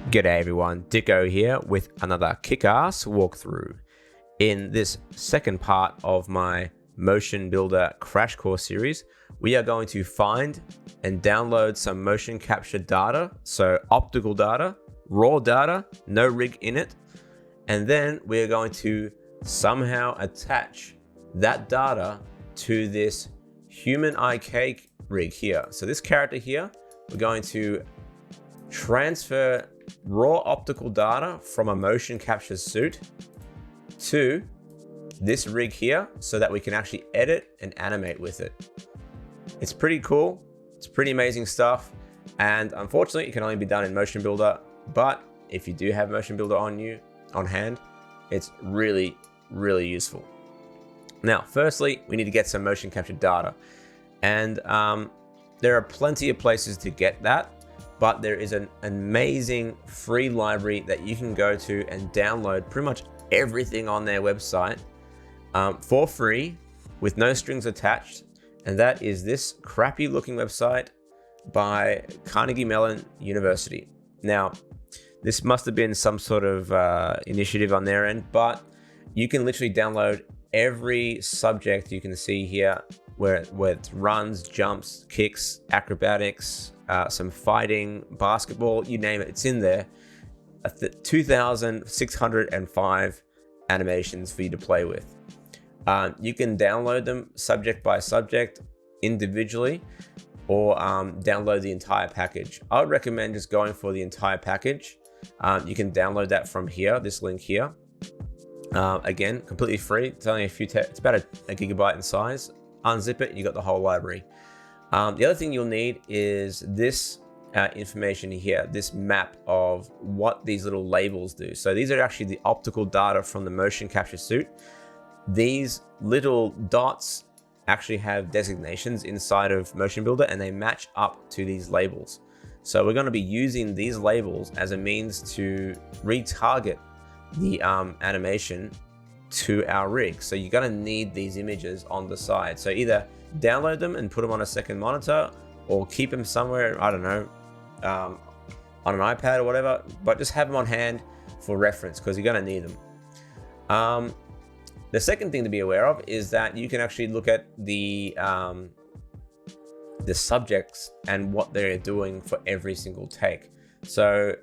G'day everyone, Dicko here with another kick-ass walkthrough. In this second part of my Motionbuilder crash course series, we are going to find and download some motion capture data, so optical data, raw data, no rig in it, and then we are going to somehow attach that data to this human HIK rig here. So this character here, we're going to transfer raw optical data from a motion capture suit to this rig here so that we can actually edit and animate with it. It's pretty cool. It's pretty amazing stuff. And unfortunately, it can only be done in Motionbuilder. But if you do have Motionbuilder on hand, it's really, really useful. Now, firstly, we need to get some motion capture data. And there are plenty of places to get that. But there is an amazing free library that you can go to and download pretty much everything on their website for free with no strings attached. And that is this crappy looking website by Carnegie Mellon University. Now, this must have been some sort of initiative on their end, but you can literally download every subject you can see here where it runs, jumps, kicks, acrobatics, some fighting, basketball, you name it, it's in there. 2,605 animations for you to play with. You can download them subject by subject individually or download the entire package. I would recommend just going for the entire package. You can download that from here, this link here. Again, completely free. It's only it's about a gigabyte in size. Unzip it, you got the whole library. The other thing you'll need is this information here, this map of what these little labels do. So these are actually the optical data from the motion capture suit. These little dots actually have designations inside of Motionbuilder and they match up to these labels. So we're going to be using these labels as a means to retarget the animation to our rig. So you're going to need these images on the side. So either download them and put them on a second monitor or keep them somewhere, I don't know, on an iPad or whatever, but just have them on hand for reference because you're going to need them. The second thing to be aware of is that you can actually look at the subjects and what they're doing for every single take. So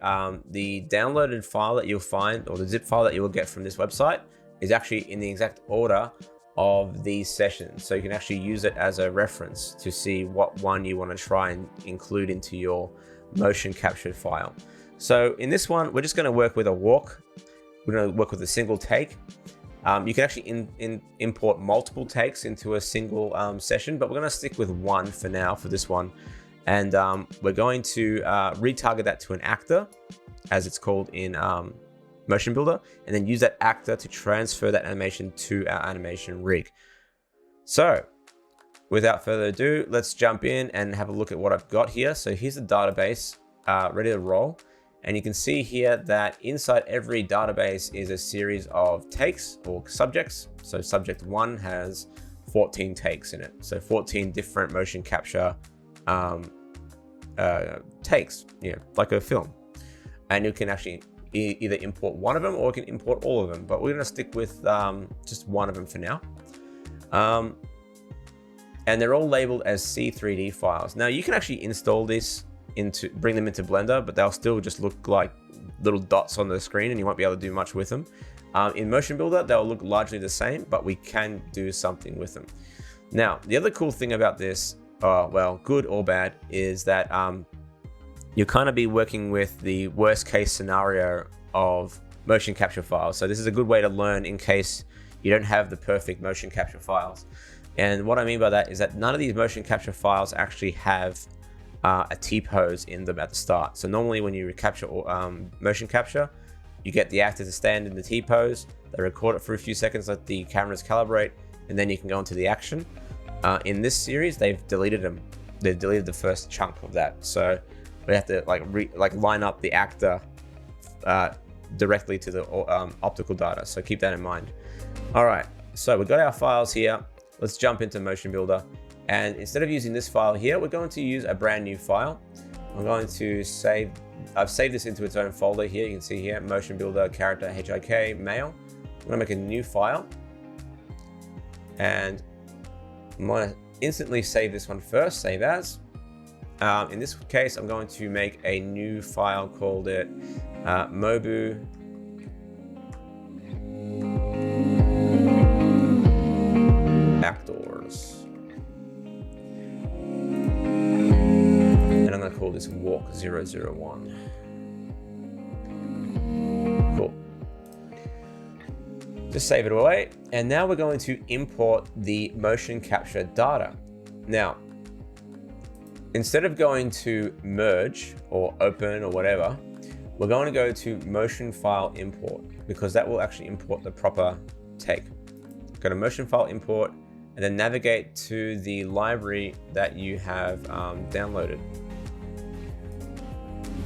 the downloaded file that you'll find, or the zip file that you will get from this website, is actually in the exact order of these sessions. So you can actually use it as a reference to see what one you want to try and include into your motion capture file. So in this one, we're just going to work with a walk. We're going to work with a single take. You can actually import multiple takes into a single session, but we're going to stick with one for now for this one. And we're going to retarget that to an actor, as it's called in Motionbuilder, and then use that actor to transfer that animation to our animation rig. So without further ado, let's jump in and have a look at what I've got here. So here's the database ready to roll. And you can see here that inside every database is a series of takes or subjects. So subject 1 has 14 takes in it. So 14 different motion capture takes, like a film. And you can actually either import one of them or you can import all of them, but we're going to stick with just one of them for now. And they're all labeled as C3D files. Now you can actually install this bring them into Blender, but they'll still just look like little dots on the screen and you won't be able to do much with them. In Motionbuilder, they'll look largely the same, but we can do something with them. Now, the other cool thing about this, well, good or bad, is that you'll kind of be working with the worst case scenario of motion capture files. So this is a good way to learn in case you don't have the perfect motion capture files. And what I mean by that is that none of these motion capture files actually have a T-pose in them at the start. So normally when you capture motion capture, you get the actor to stand in the T-pose, they record it for a few seconds, let the cameras calibrate, and then you can go into the action. In this series, they've deleted them. They've deleted the first chunk of that. So we have to line up the actor directly to the optical data. So keep that in mind. All right, so we've got our files here. Let's jump into Motionbuilder. And instead of using this file here, we're going to use a brand new file. I'm going to save, I've saved this into its own folder here. You can see here, Motionbuilder character HIK mail. I'm gonna make a new file, and I'm gonna instantly save this one first, save as. In this case, I'm going to make a new file, called it Mobu Actors. And I'm going to call this walk 001. Cool. Just save it away. And now we're going to import the motion capture data. Now, instead of going to merge or open or whatever, we're going to go to motion file import, because that will actually import the proper take. Go to motion file import and then navigate to the library that you have downloaded.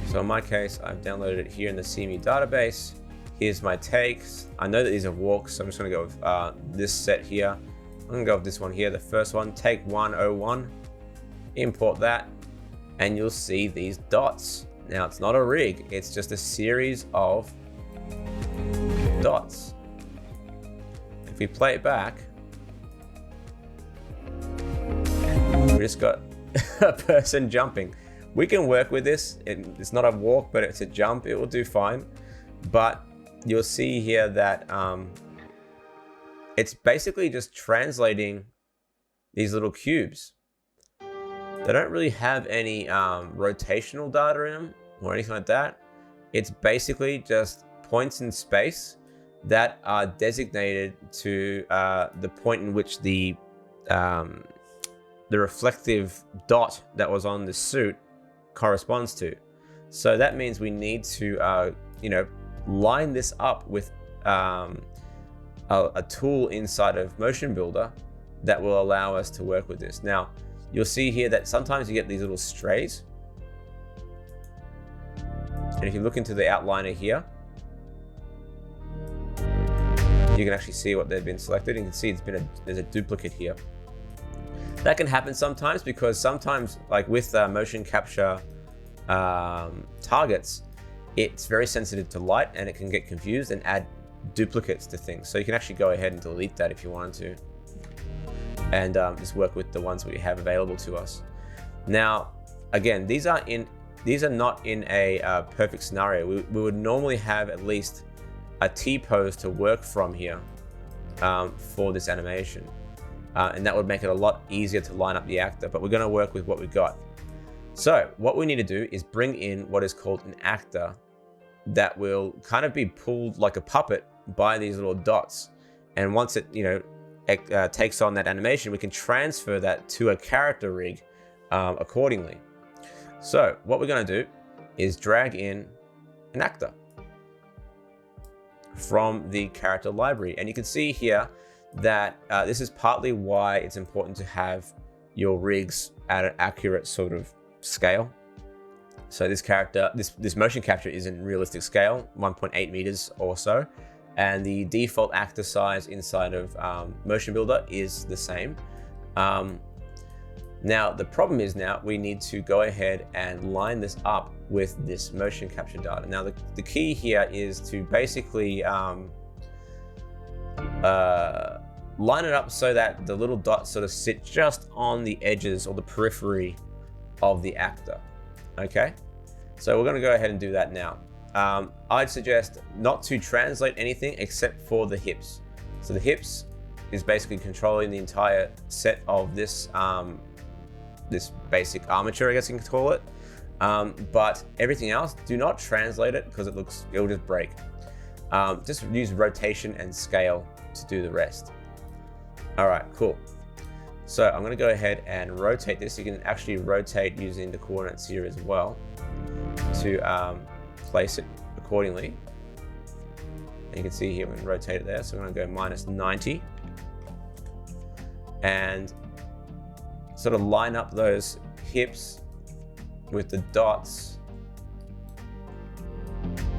So in my case, I've downloaded it here in the CMU database. Here's my takes. I know that these are walks, so I'm just gonna go with this set here. I'm gonna go with this one here, the first one, take 101. Import that, and you'll see these dots. Now, it's not a rig, it's just a series of dots. If we play it back, we just got a person jumping. We can work with this. It's not a walk, but it's a jump. It will do fine. But you'll see here that it's basically just translating these little cubes. They don't really have any rotational data in them or anything like that. It's basically just points in space that are designated to the point in which the reflective dot that was on the suit corresponds to. So that means we need to, line this up with a tool inside of Motionbuilder that will allow us to work with this. Now, you'll see here that sometimes you get these little strays. And if you look into the outliner here, you can actually see what they've been selected. You can see there's a duplicate here. That can happen sometimes because sometimes, like with motion capture targets, it's very sensitive to light and it can get confused and add duplicates to things. So you can actually go ahead and delete that if you wanted to, and just work with the ones we have available to us. Now, again, these are not in a perfect scenario. We would normally have at least a T-pose to work from here for this animation. And that would make it a lot easier to line up the actor, but we're gonna work with what we've got. So what we need to do is bring in what is called an actor that will kind of be pulled like a puppet by these little dots. And once it, takes on that animation, we can transfer that to a character rig accordingly. So what we're gonna do is drag in an actor from the character library. And you can see here that this is partly why it's important to have your rigs at an accurate sort of scale. So this character, this motion capture is in realistic scale, 1.8 meters or so. And the default actor size inside of Motionbuilder is the same. Now, the problem is now we need to go ahead and line this up with this motion capture data. Now, the key here is to basically line it up so that the little dots sort of sit just on the edges or the periphery of the actor, okay? So we're gonna go ahead and do that now. I'd suggest not to translate anything except for the hips. So the hips is basically controlling the entire set of this, this basic armature, I guess you can call it. But everything else, do not translate it because it'll just break. Just use rotation and scale to do the rest. All right, cool. So I'm gonna go ahead and rotate this. You can actually rotate using the coordinates here as well to place it accordingly. And you can see here we can rotate it there. So I'm gonna go -90 and sort of line up those hips with the dots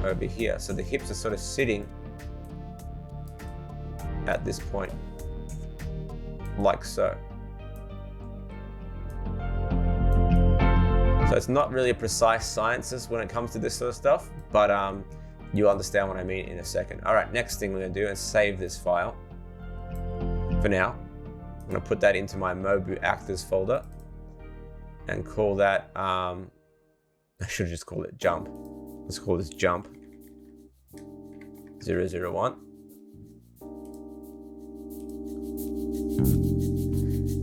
over here. So the hips are sort of sitting at this point, like so. So So it's not really a precise science when it comes to this sort of stuff, but you'll understand what I mean in a second. All right, next thing we're gonna do is save this file. For now, I'm gonna put that into my Mobu actors folder and call that, I should just call it jump. Let's call this jump 001.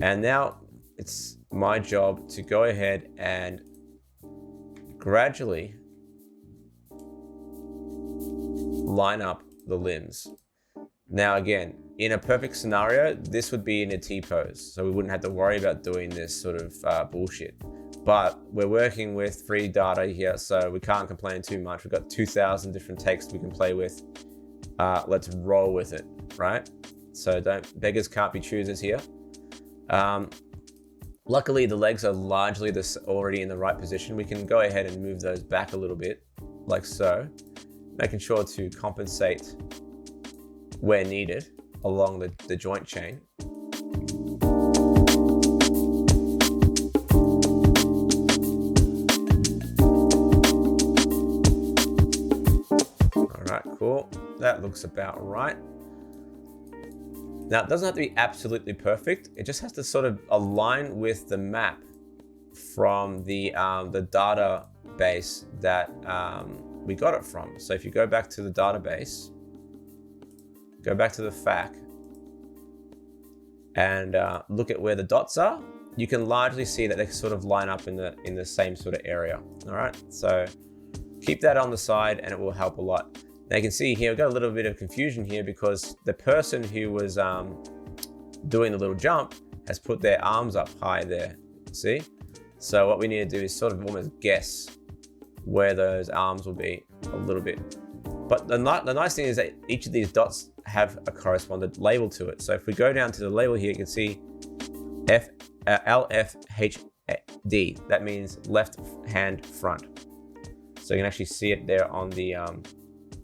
And now it's my job to go ahead and gradually line up the limbs. Now again, in a perfect scenario, this would be in a T-pose, so we wouldn't have to worry about doing this sort of bullshit. But we're working with free data here, so we can't complain too much. We've got 2,000 different takes we can play with. Let's roll with it, right? So beggars can't be choosers here. Luckily, the legs are largely already in the right position. We can go ahead and move those back a little bit, like so, making sure to compensate where needed along the joint chain. All right, cool. That looks about right. Now, it doesn't have to be absolutely perfect. It just has to sort of align with the map from the database that we got it from. So if you go back to the database, go back to the FAQ, and look at where the dots are, you can largely see that they sort of line up in the same sort of area. All right, so keep that on the side and it will help a lot. Now you can see here, we've got a little bit of confusion here because the person who was doing the little jump has put their arms up high there, see? So what we need to do is sort of almost guess where those arms will be a little bit. But the nice thing is that each of these dots have a corresponding label to it. So if we go down to the label here, you can see LFHD. That means left hand front. So you can actually see it there on the, oh,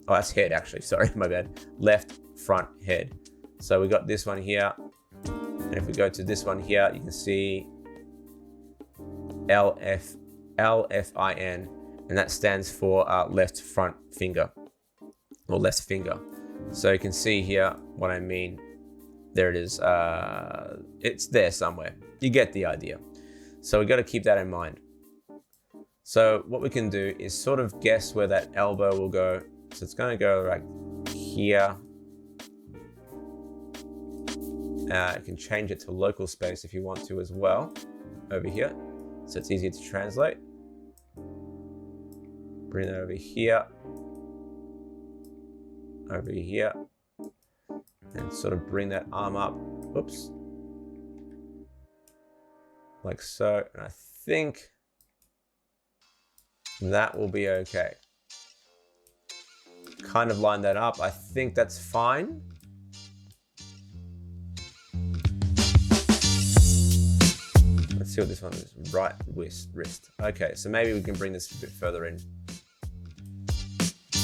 that's head actually, sorry, my bad. Left front head. So we got this one here. And if we go to this one here, you can see LFIN, and that stands for left front finger, or left finger. So you can see here what I mean. There it is. It's there somewhere. You get the idea. So we got to keep that in mind. So what we can do is sort of guess where that elbow will go. So it's going to go right here. You can change it to local space if you want to as well, over here. So it's easier to translate. Bring that over here, and sort of bring that arm up, oops, like so. And I think that will be okay. Kind of line that up. I think that's fine. Let's see what this one is. Right wrist. Okay, so maybe we can bring this a bit further in.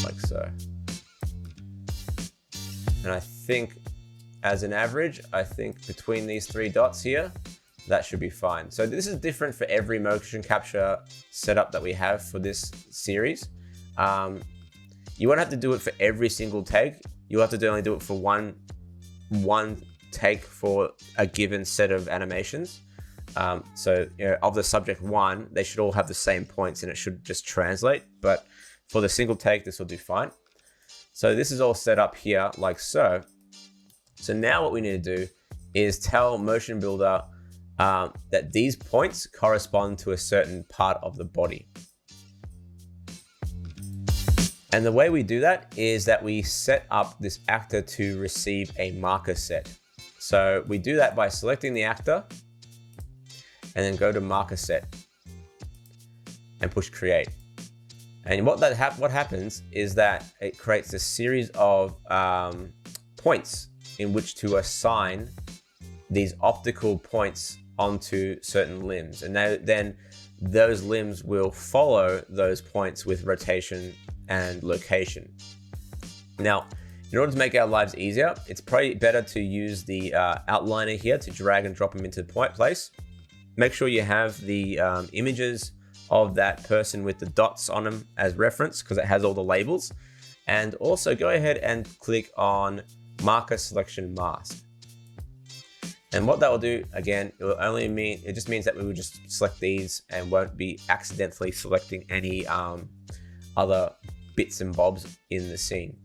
Like so. And I think as an average, I think between these three dots here, that should be fine. So this is different for every motion capture setup that we have for this series. You won't have to do it for every single take. You'll have to only do it for one take for a given set of animations. So you know, of the subject one, they should all have the same points and it should just translate. But for the single take, this will do fine. So this is all set up here like so. So now what we need to do is tell Motionbuilder that these points correspond to a certain part of the body. And the way we do that is that we set up this actor to receive a marker set. So we do that by selecting the actor and then go to marker set and push create. And what happens is that it creates a series of points in which to assign these optical points onto certain limbs. And then those limbs will follow those points with rotation and location. Now, in order to make our lives easier, it's probably better to use the outliner here to drag and drop them into place. Make sure you have the images of that person with the dots on them as reference because it has all the labels. And also go ahead and click on marker selection mask. And what that will do, again, it just means that we will just select these and won't be accidentally selecting any other bits and bobs in the scene.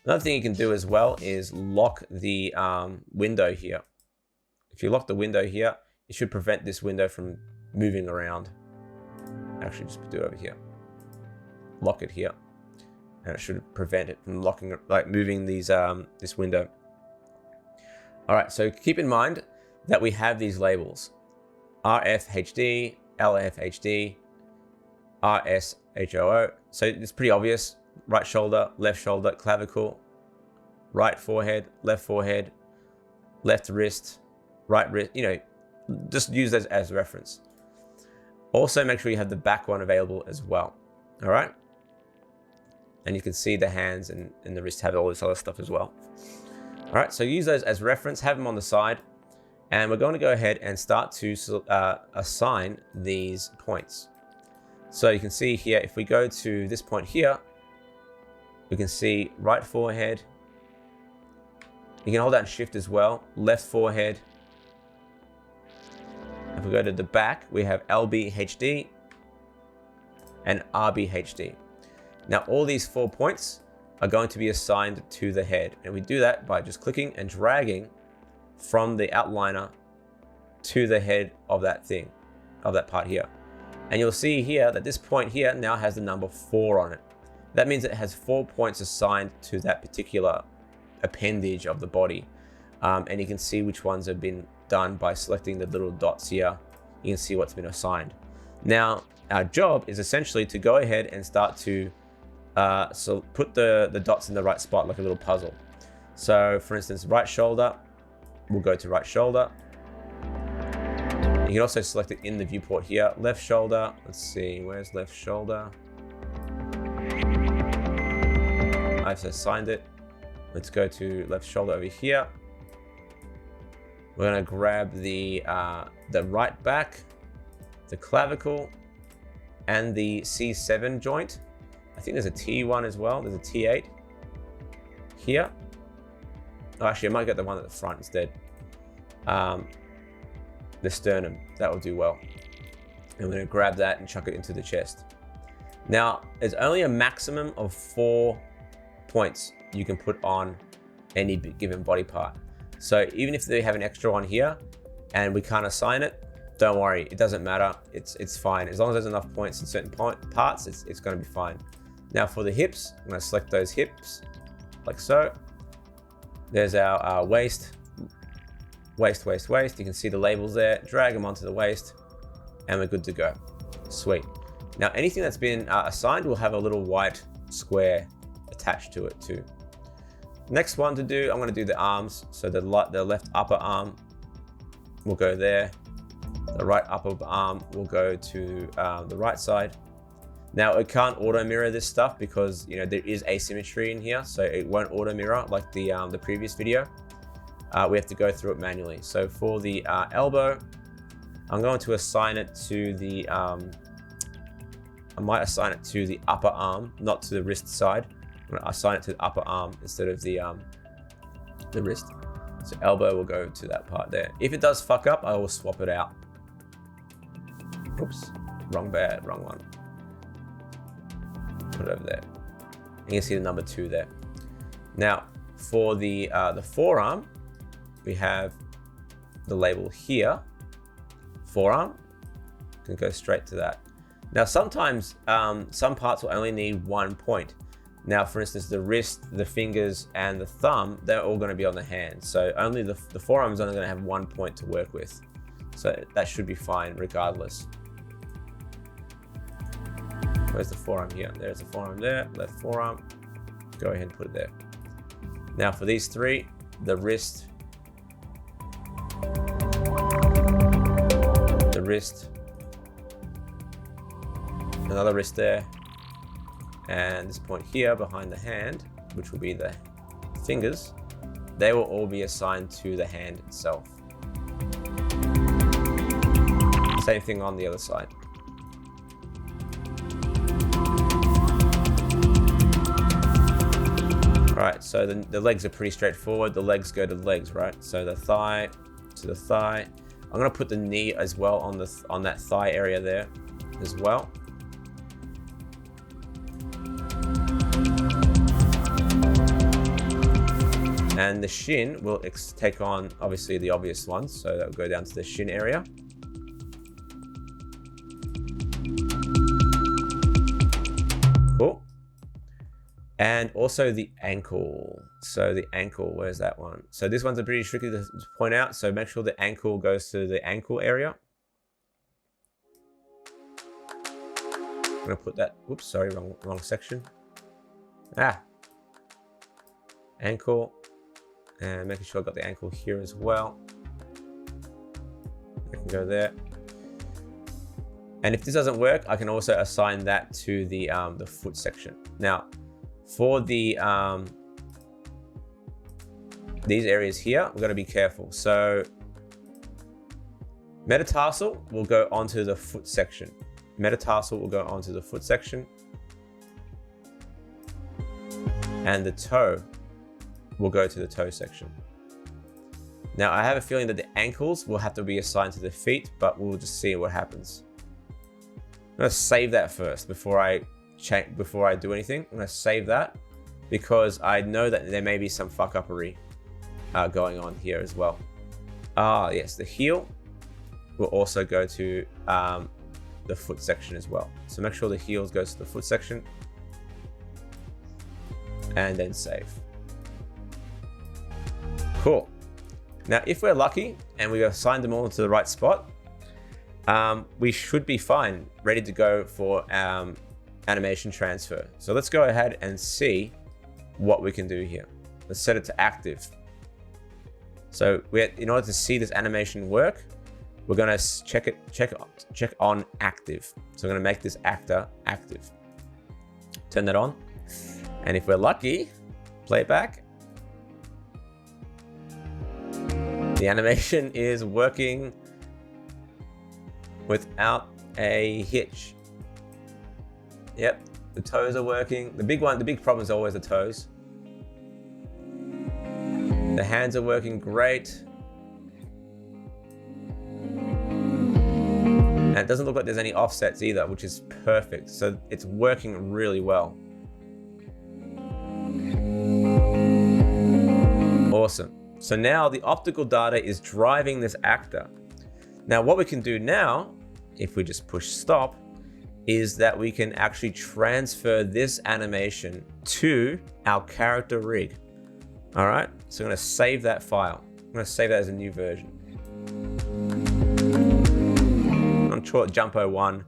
Another thing you can do as well is lock the window here. If you lock the window here, it should prevent this window from moving around. Actually, just do it over here. Lock it here, and it should prevent it from locking, like moving these this window. All right, so keep in mind that we have these labels: RF HD, LF HD, RS HOO. So it's pretty obvious: right shoulder, left shoulder, clavicle, right forehead, left wrist, right wrist. You know, just use those as reference. Also, make sure you have the back one available as well. All right. And you can see the hands and the wrist have all this other stuff as well. All right, so use those as reference, have them on the side, and we're going to go ahead and start to assign these points. So you can see here, if we go to this point here, we can see right forehead. You can hold down shift as well, left forehead. If we go to the back, we have LBHD and RBHD. Now, all these 4 points are going to be assigned to the head. And we do that by just clicking and dragging from the outliner to the head of that thing, of that part here. And you'll see here that this point here now has the number 4 on it. That means it has 4 points assigned to that particular appendage of the body. And you can see which ones have been done by selecting the little dots here. You can see what's been assigned. Now, our job is essentially to go ahead and start to so put the dots in the right spot, like a little puzzle. So for instance, right shoulder, we'll go to right shoulder. You can also select it in the viewport here. Left shoulder, let's see, where's left shoulder? I've assigned it. Let's go to left shoulder over here. We're gonna grab the right back, the clavicle, and the C7 joint. I think there's a T1 as well. There's a T8 here. Oh, actually, I might get the one at the front instead. The sternum, that will do well. And we're gonna grab that and chuck it into the chest. Now, there's only a maximum of 4 points you can put on any given body part. So even if they have an extra one here and we can't assign it, don't worry, it doesn't matter. It's fine. As long as there's enough points in certain parts, it's gonna be fine. Now for the hips, I'm gonna select those hips like so. There's our waist. You can see the labels there. Drag them onto the waist and we're good to go. Sweet. Now anything that's been assigned will have a little white square attached to it too. Next one to do, I'm gonna do the arms. So the left upper arm will go there. The right upper arm will go to the right side. Now it can't auto mirror this stuff because there is asymmetry in here, so it won't auto mirror like the previous video. We have to go through it manually. So for the elbow, I'm going to assign it to the I might assign it to the upper arm, not to the wrist side. I'm going to assign it to the upper arm instead of the wrist. So elbow will go to that part there. If it does fuck up, I will swap it out. Oops, wrong one. Put it over there. You can see the number 2 there. Now for the forearm, we have the label here, forearm. You can go straight to that. Now sometimes some parts will only need 1 point. Now for instance, the wrist, the fingers, and the thumb, they're all going to be on the hand. So only the forearm is only going to have 1 point to work with. So that should be fine regardless. Where's the forearm here? There's the forearm there, left forearm. Go ahead and put it there. Now for these 3, the wrist, another wrist there, and this point here behind the hand, which will be the fingers, they will all be assigned to the hand itself. Same thing on the other side. So the legs are pretty straightforward. The legs go to the legs, right? So the thigh to the thigh. I'm gonna put the knee as well on that thigh area there as well. And the shin will take on obviously the obvious ones. So that will go down to the shin area. Cool. And also the ankle. So the ankle, where's that one? So this one's a pretty tricky to point out. So make sure the ankle goes to the ankle area. I'm gonna put that, oops, sorry, wrong section. Ankle, and making sure I got the ankle here as well. I can go there. And if this doesn't work, I can also assign that to the foot section. Now, for the these areas here, we're gonna be careful. So metatarsal will go onto the foot section. Metatarsal will go onto the foot section. And the toe will go to the toe section. Now, I have a feeling that the ankles will have to be assigned to the feet, but we'll just see what happens. I'm gonna save that first before I do anything. I'm gonna save that because I know that there may be some fuck-uppery going on here as well. Yes, the heel will also go to the foot section as well. So make sure the heels goes to the foot section and then save. Cool. Now, if we're lucky and we assigned them all to the right spot, we should be fine, ready to go for animation transfer. So let's go ahead and see what we can do here. Let's set it to active. So in order to see this animation work, we're gonna check on active. So we're gonna make this actor active. Turn that on. And if we're lucky, play it back. The animation is working without a hitch. Yep, the toes are working. The big problem is always the toes. The hands are working great. And it doesn't look like there's any offsets either, which is perfect. So it's working really well. Awesome. So now the optical data is driving this actor. Now what we can do now, if we just push stop, is that we can actually transfer this animation to our character rig. All right, so I'm gonna save that file. I'm gonna save that as a new version. I'm sure Jumpo 1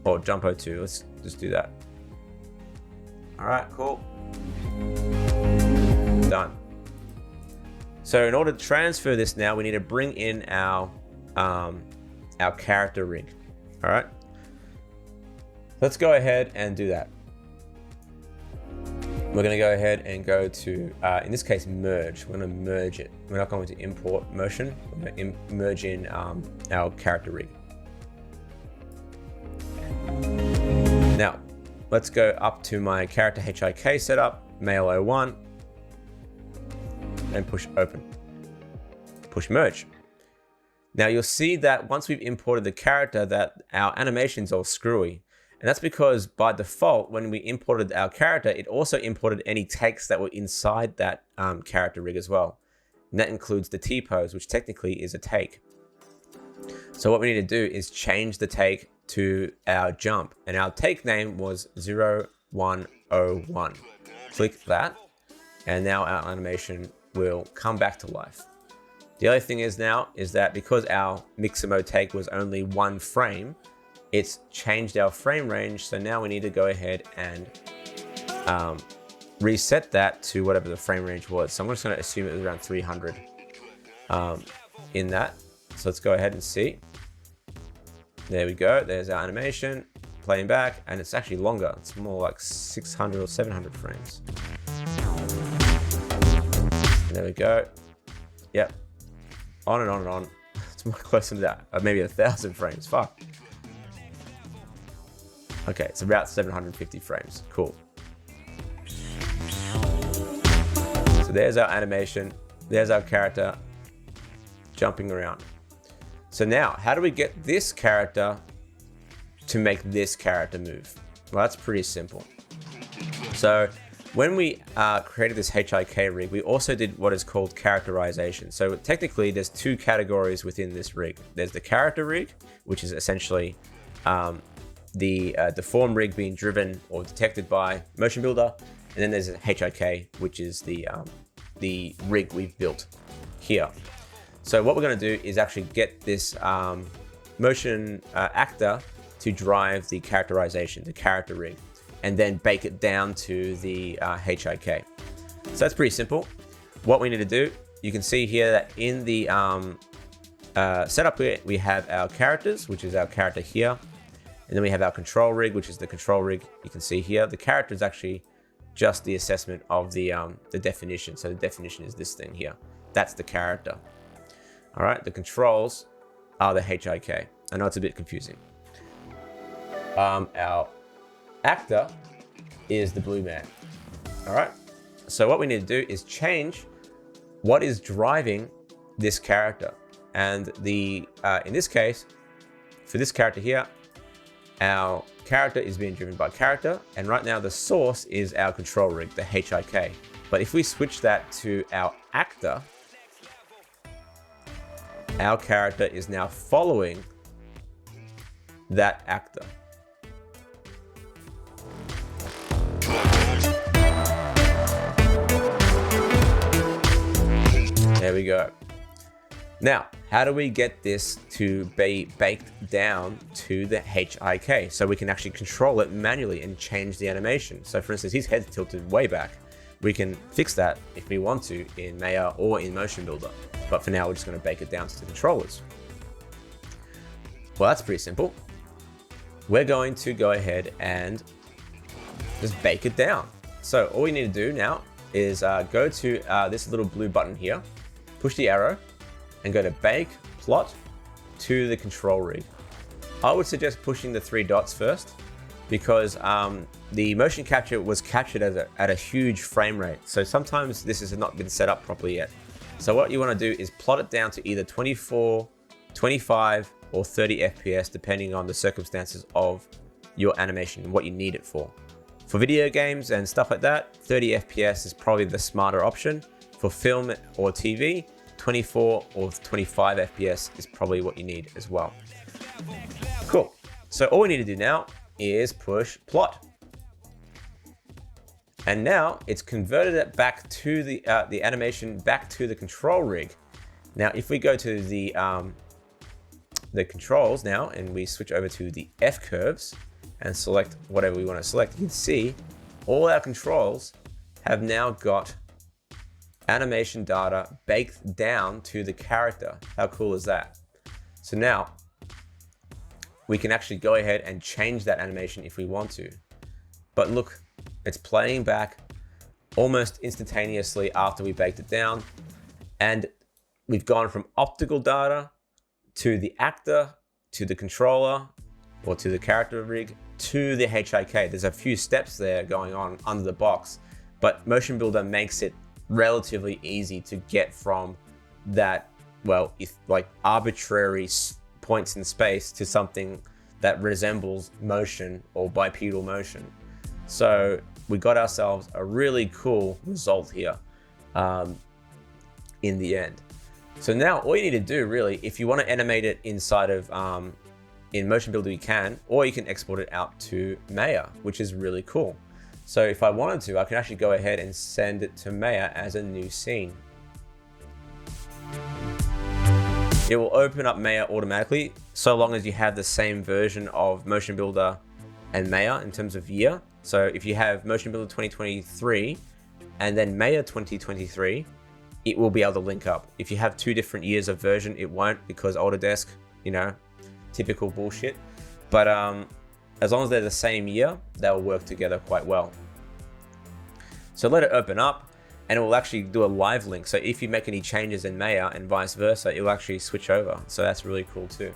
or Jumpo 2, let's just do that. All right, cool. Done. So in order to transfer this now, we need to bring in our character rig. All right. Let's go ahead and do that. We're going to go ahead and go to, in this case, merge. We're going to merge it. We're not going to import motion. We're going to merge in our character rig. Now, let's go up to my character HIK setup, male 01, and push open. Push merge. Now you'll see that once we've imported the character that our animation's all screwy. And that's because by default, when we imported our character, it also imported any takes that were inside that character rig as well. And that includes the T-pose, which technically is a take. So what we need to do is change the take to our jump. And our take name was 0101. Click that. And now our animation will come back to life. The other thing is now is that because our mixer mode take was only 1 frame, it's changed our frame range. So now we need to go ahead and reset that to whatever the frame range was. So I'm just going to assume it was around 300 in that. So let's go ahead and see. There we go. There's our animation playing back, and it's actually longer. It's more like 600 or 700 frames. There we go. Yep. On and on and on. It's more closer to that. Maybe 1,000 frames. Fuck. Okay, it's about 750 frames. Cool. So there's our animation. There's our character jumping around. So now, how do we get this character to make this character move? Well, that's pretty simple. So when we created this HIK rig, we also did what is called characterization. So technically, there's two categories within this rig. There's the character rig, which is essentially the deform rig being driven or detected by Motionbuilder, and then there's a HIK, which is the rig we've built here. So what we're going to do is actually get this motion actor to drive the characterization, the character rig, and then bake it down to the HIK. So that's pretty simple. What we need to do, you can see here that in the setup here, we have our characters, which is our character here. And then we have our control rig, which is the control rig. You can see here, the character is actually just the assessment of the definition. So the definition is this thing here. That's the character. All right, the controls are the HIK. I know it's a bit confusing. Our actor is the blue man. All right, so what we need to do is change what is driving this character. And in this case, for this character here, our character is being driven by character, and right now the source is our control rig, the HIK. But if we switch that to our actor, our character is now following that actor. There we go. Now, how do we get this to be baked down to the HIK so we can actually control it manually and change the animation? So for instance, his head's tilted way back. We can fix that if we want to in Maya or in Motionbuilder. But for now, we're just going to bake it down to the controllers. Well, that's pretty simple. We're going to go ahead and just bake it down. So all we need to do now is go to this little blue button here, push the arrow, and go to Bake, Plot to the control rig. I would suggest pushing the 3 dots first because the motion capture was captured at a huge frame rate. So sometimes this has not been set up properly yet. So what you want to do is plot it down to either 24, 25, or 30 FPS, depending on the circumstances of your animation and what you need it for. For video games and stuff like that, 30 FPS is probably the smarter option. For film or TV, 24 or 25 FPS is probably what you need as well. Cool. So all we need to do now is push plot. And now it's converted it back to the animation back to the control rig. Now, if we go to the controls now and we switch over to the F curves and select whatever we want to select, you can see all our controls have now got animation data baked down to the character. How cool is that? So now we can actually go ahead and change that animation if we want to. But look, it's playing back almost instantaneously after we baked it down. And we've gone from optical data to the actor, to the controller, or to the character rig, to the HIK. There's a few steps there going on under the box, but Motionbuilder makes it relatively easy to get from that, well, if like arbitrary points in space to something that resembles motion or bipedal motion. So we got ourselves a really cool result here in the end. So now all you need to do really, if you want to animate it inside of in Motionbuilder, you can, or you can export it out to Maya, which is really cool. So if I wanted to, I can actually go ahead and send it to Maya as a new scene. It will open up Maya automatically, so long as you have the same version of Motionbuilder and Maya in terms of year. So if you have Motionbuilder 2023 and then Maya 2023, it will be able to link up. If you have 2 different years of version, it won't, because Autodesk, you know, typical bullshit. But as long as they're the same year, they'll work together quite well. So let it open up and it will actually do a live link. So if you make any changes in Maya and vice versa, it will actually switch over. So that's really cool too.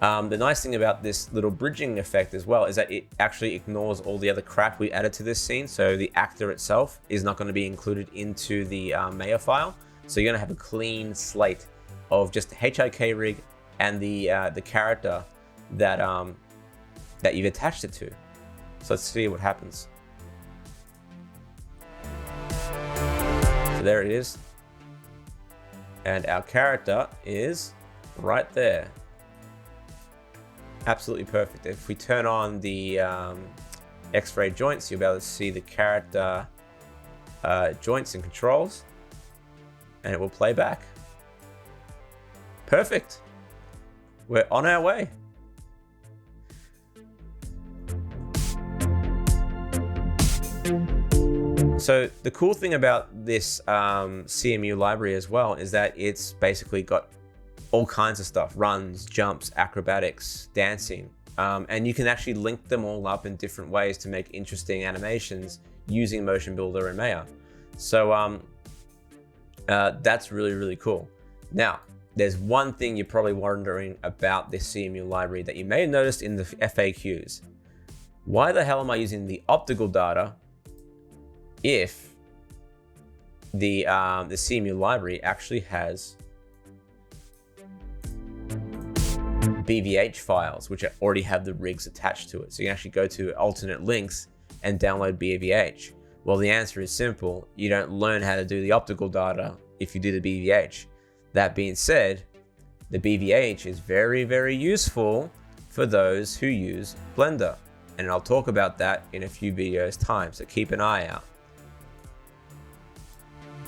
The nice thing about this little bridging effect as well is that it actually ignores all the other crap we added to this scene. So the actor itself is not going to be included into the Maya file. So you're going to have a clean slate of just the HIK rig and the character that that you've attached it to. So let's see what happens. So there it is. And our character is right there. Absolutely perfect. If we turn on the X-ray joints, you'll be able to see the character joints and controls, and it will play back. Perfect. We're on our way. So the cool thing about this CMU library as well is that it's basically got all kinds of stuff: runs, jumps, acrobatics, dancing, and you can actually link them all up in different ways to make interesting animations using Motionbuilder and Maya. So that's really, really cool. Now, there's one thing you're probably wondering about this CMU library that you may have noticed in the FAQs. Why the hell am I using the optical data if the CMU library actually has BVH files, which already have the rigs attached to it? So you can actually go to alternate links and download BVH. Well, the answer is simple. You don't learn how to do the optical data if you do the BVH. That being said, the BVH is very, very useful for those who use Blender. And I'll talk about that in a few videos time, so keep an eye out.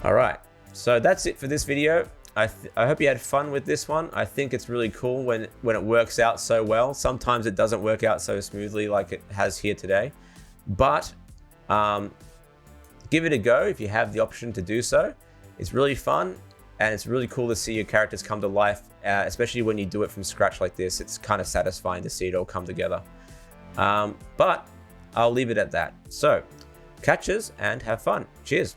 All right, so that's it for this video. I hope you had fun with this one. I think it's really cool when it works out so well. Sometimes it doesn't work out so smoothly like it has here today, but give it a go if you have the option to do so. It's really fun, and it's really cool to see your characters come to life, especially when you do it from scratch like this. It's kind of satisfying to see it all come together. But I'll leave it at that. So, catches and have fun. Cheers.